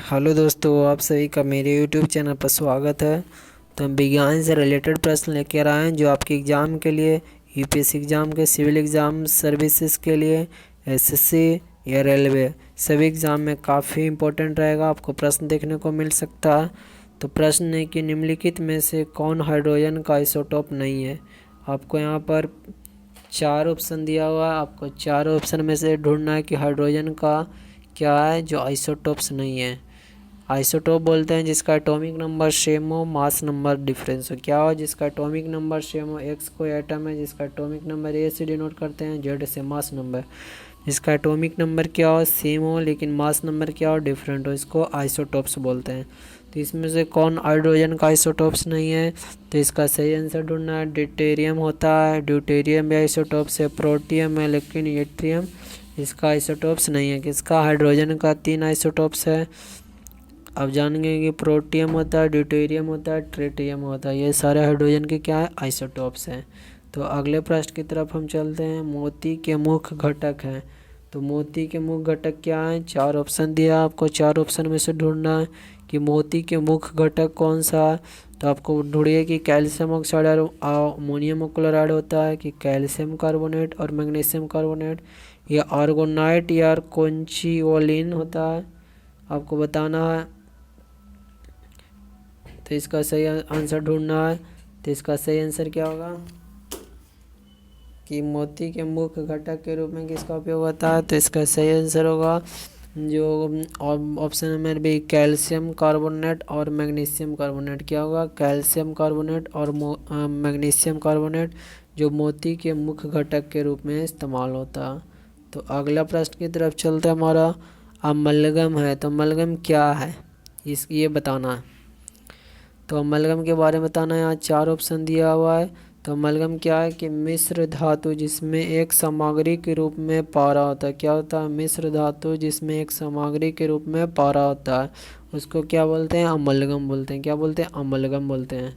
Hello दोस्तों, आप सभी का मेरे यूट्यूब चैनल पर स्वागत है। तो हम विज्ञान से रिलेटेड प्रश्न लेकर आए हैं जो आपके एग्ज़ाम के लिए, यूपीएससी एग्ज़ाम के, सिविल एग्ज़ाम सर्विसेज के लिए, एसएससी या रेलवे सभी एग्ज़ाम में काफ़ी इम्पोर्टेंट रहेगा। आपको प्रश्न देखने को मिल सकता है। तो प्रश्न है कि निम्नलिखित में से कौन हाइड्रोजन का आइसोटोप नहीं है। आपको यहाँ पर 4 ऑप्शन दिया हुआ है। आपको 4 ऑप्शन में से ढूंढना है कि हाइड्रोजन का क्या है जो आइसोटोप्स नहीं है। आइसोटोप बोलते हैं जिसका एटॉमिक नंबर सेम हो, मास नंबर डिफरेंस हो। क्या हो? जिसका एटॉमिक नंबर सेम हो, एक्स कोई एटम है जिसका एटॉमिक नंबर ए से डिनोट करते हैं, जेड से मास नंबर। जिसका एटॉमिक नंबर क्या हो, सेम हो, लेकिन मास नंबर क्या हो, डिफरेंट हो, इसको आइसोटोप्स बोलते हैं। तो इसमें से कौन हाइड्रोजन का आइसोटोप्स नहीं है? तो इसका सही आंसर ढूंढना है। ड्यूटेरियम होता है, ड्यूटेरियम भी आइसोटोप्स है, प्रोटियम है, लेकिन यट्रियम इसका आइसोटोप्स नहीं है। किसका? हाइड्रोजन का 3 आइसोटोप्स है। अब जानेंगे कि प्रोटियम होता है, ड्यूटेरियम होता है, ट्रिटियम होता है। ये सारे हाइड्रोजन के क्या है? आइसोटोप्स हैं। तो अगले प्रश्न की तरफ हम चलते हैं। मोती के मुख्य घटक हैं। तो मोती के मुख्य घटक क्या हैं? 4 ऑप्शन दिया आपको। 4 ऑप्शन में से ढूंढना है कि मोती के मुख्य घटक कौन सा है। तो आपको ढूंढिए कि कैल्शियम ऑक्साइड और अमोनियम क्लोराइड होता है, कि कैल्शियम कार्बोनेट और मैग्नीशियम कार्बोनेट, या आर्गोनाइट या कॉन्चिओलिन होता है। आपको बताना है। तो इसका सही आंसर ढूंढना है। तो इसका सही आंसर क्या होगा कि मोती के मुख्य घटक के रूप में किसका उपयोग होता है। तो इसका सही आंसर होगा जो option number B, calcium carbonate और मैग्नीशियम कार्बोनेट। क्या होगा? कैल्शियम कार्बोनेट और मैग्नीशियम कार्बोनेट जो मोती के मुख्य घटक के रूप में इस्तेमाल होता है। तो अगला प्रश्न की तरफ चलते हैं। हमारा अमलगम है। तो अमलगम क्या है ये बताना है। तो अमलगम के बारे में बताना है। यहाँ 4 ऑप्शन दिया हुआ है। तो अमलगम क्या है कि मिश्र धातु जिसमें एक सामग्री के रूप में पारा होता है। क्या होता है? मिश्र धातु जिसमें एक सामग्री के रूप में पारा होता है, उसको क्या बोलते हैं? अमलगम बोलते हैं। क्या बोलते हैं? अमलगम बोलते हैं।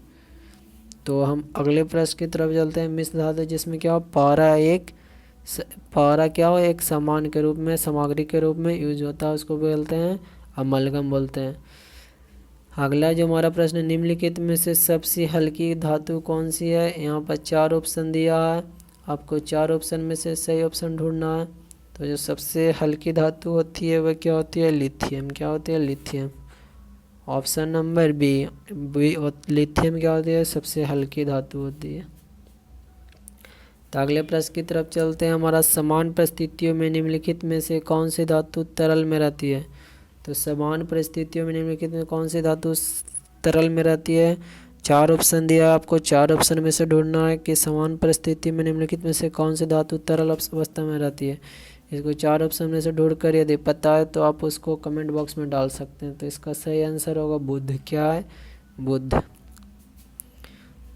तो हम अगले प्रश्न की तरफ चलते हैं। मिश्र धातु जिसमें क्या हो? पारा क्या हो? एक सामान के रूप में, सामग्री के रूप में यूज होता है, उसको बोलते हैं अमलगम बोलते हैं। अगला जो हमारा प्रश्न है, निम्नलिखित में से सबसे हल्की धातु कौन सी है। यहाँ पर 4 ऑप्शन दिया है। आपको 4 ऑप्शन में से सही ऑप्शन ढूंढना है। तो जो सबसे हल्की धातु होती है वह क्या होती है? लिथियम। क्या होती है? Lithium. Option number B, lithium क्या होती है? सबसे हल्की धातु होती है। तो अगले प्रश्न की तरफ चलते हैं। हमारा समान परिस्थितियों में निम्नलिखित में से कौन सी धातु तरल में रहती है। तो समान परिस्थितियों में निम्नलिखित में कौन सी धातु तरल में रहती है। 4 ऑप्शन दिया आपको। 4 ऑप्शन में से ढूंढना है कि समान परिस्थिति में निम्नलिखित में से कौन सी धातु तरल अवस्था में रहती है। इसको 4 ऑप्शन में से ढूंढ कर यदि पता है तो आप उसको कमेंट बॉक्स में डाल सकते हैं। तो इसका सही आंसर होगा बुध। क्या है? बुध।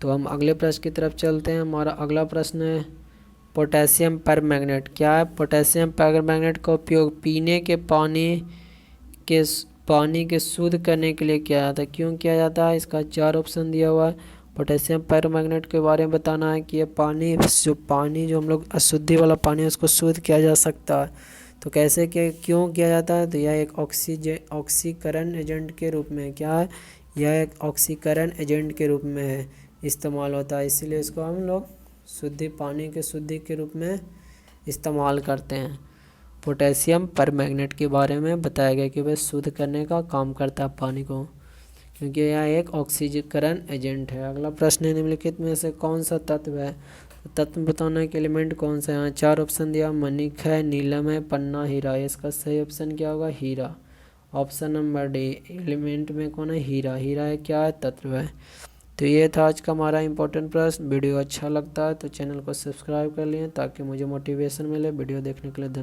तो हम अगले प्रश्न की तरफ चलते हैं। हमारा अगला प्रश्न है पोटेशियम परमैंगनेट। क्या है? पोटेशियम परमैंगनेट का उपयोग पीने के पानी के शुद्ध करने के लिए किया जाता है। क्यों किया जाता है? इसका 4 ऑप्शन दिया हुआ है। पोटेशियम परमैंगनेट के बारे में बताना है कि ये पानी जो हम लोग अशुद्धि वाला पानी है उसको शुद्ध किया जा सकता है। तो कैसे क्यों किया जाता है? तो यह एक ऑक्सीकरण एजेंट के रूप में, क्या है? यह एक ऑक्सीकरण एजेंट के रूप में है, इस्तेमाल होता है, इसीलिए इसको हम लोग पानी के शुद्धि के रूप में इस्तेमाल करते हैं। पोटेशियम परमैंगनेट के बारे में बताया गया कि वह शुद्ध करने का काम करता है पानी को, क्योंकि यह एक ऑक्सीकरण एजेंट है। अगला प्रश्न है निम्नलिखित में से कौन सा तत्व है। तत्व बताना है कि एलिमेंट कौन सा है। यहाँ 4 ऑप्शन दिया, मणिक है, नीलम है, पन्ना, हीरा है। इसका सही ऑप्शन क्या होगा? हीरा। ऑप्शन नंबर डी, एलिमेंट में कौन है? हीरा। हीरा है क्या है? तत्व है। तो ये था आज का हमारा इंपॉर्टेंट प्रश्न। वीडियो अच्छा लगता है तो चैनल को सब्सक्राइब कर लिए ताकि मुझे मोटिवेशन मिले वीडियो देखने के लिए। धन्यवाद।